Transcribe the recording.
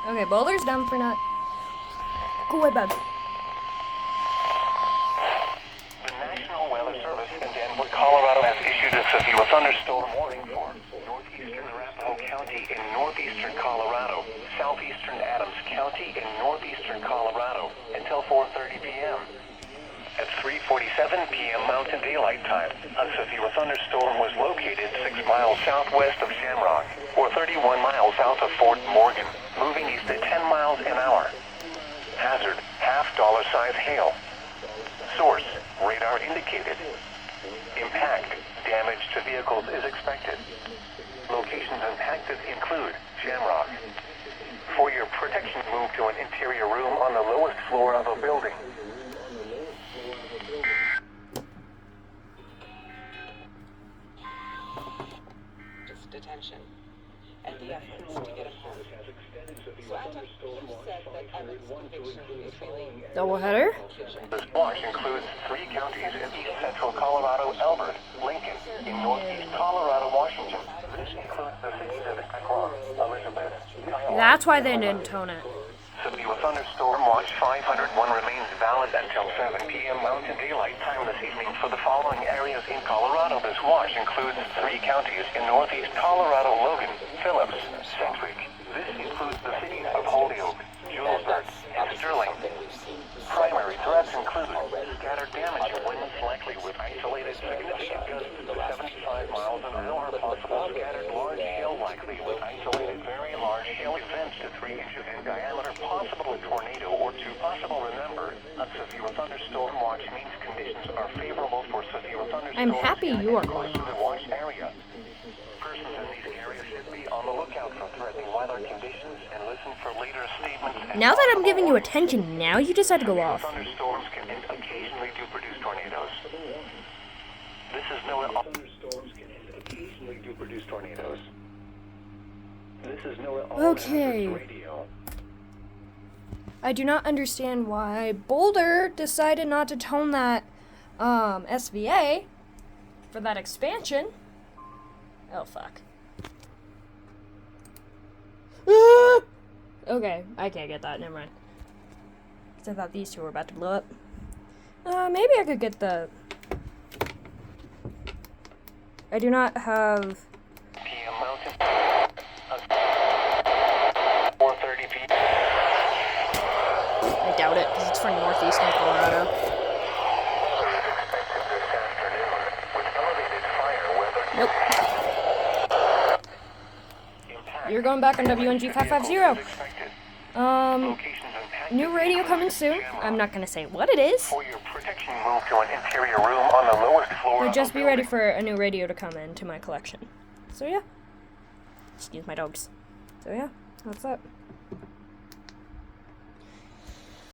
Okay, Boulder's down for not. Go away, bud. The National Weather Service in Denver, Colorado has issued a severe thunderstorm warning for northeastern Arapahoe County in northeastern Colorado, southeastern Adams County in northeastern Colorado until 4:30 p.m. At 3:47 p.m. Mountain Daylight Time, a severe thunderstorm was located 6 miles southwest of Shamrock, or 31 miles south of Fort Morgan, moving east at 10 miles an hour. Hazard, half-dollar size hail. Source, radar indicated. Impact, damage to vehicles is expected. Locations impacted include Shamrock. For your protection, move to an interior room on the lowest floor of a building. Detention and the efforts to get him home. So Adam, you said that Evan's conviction is really... Doubleheader? This watch includes 3 counties in east central Colorado, Elbert, Lincoln, in northeast Colorado, Washington. This includes the cities of Akron, Elizabeth, Kiowa. That's why they didn't tone it. Severe thunderstorm watch 501 remains valid until 7 p.m. Mountain Daylight Time this evening for the following areas in Colorado. This watch includes 3 counties in northeast Colorado: Logan, Phillips, Sedgwick. This includes the cities of Holyoke, Julesburg, and Sterling. Primary threats include scattered damage and winds likely with isolated significant gusts to 75 miles an hour, possible scattered large hail likely with isolated very large hail events to 3 inches in diameter, possible a tornado or 2 possible. Remember, a severe thunderstorm watch means conditions are favorable for severe thunderstorms. I'm happy you are close going to the watch area. Persons in these areas should be on the lookout for threatening weather conditions and listen for later statements. Now that I'm giving you attention, now you decide to go off. Thunderstorms can occasionally do produce tornadoes. This is no thunderstorms can occasionally do produce tornadoes. This is no Okay. radio. I do not understand why Boulder decided not to tone that SVA for that expansion. Oh fuck. Okay, I can't get that, never mind. 'Cause I thought these two were about to blow up. Maybe I could get the... I do not have... PM Mountain. 4:30 p.m. I doubt it, because it's from northeastern Colorado. Expected this afternoon with elevated fire weather. Nope. You're going back on WNG 550. New radio coming soon. I'm not going to say what it is. For your protection, move to an interior room on the lowest floor. But just be ready for a new radio to come into my collection. So yeah. Excuse my dogs. So yeah, that's that.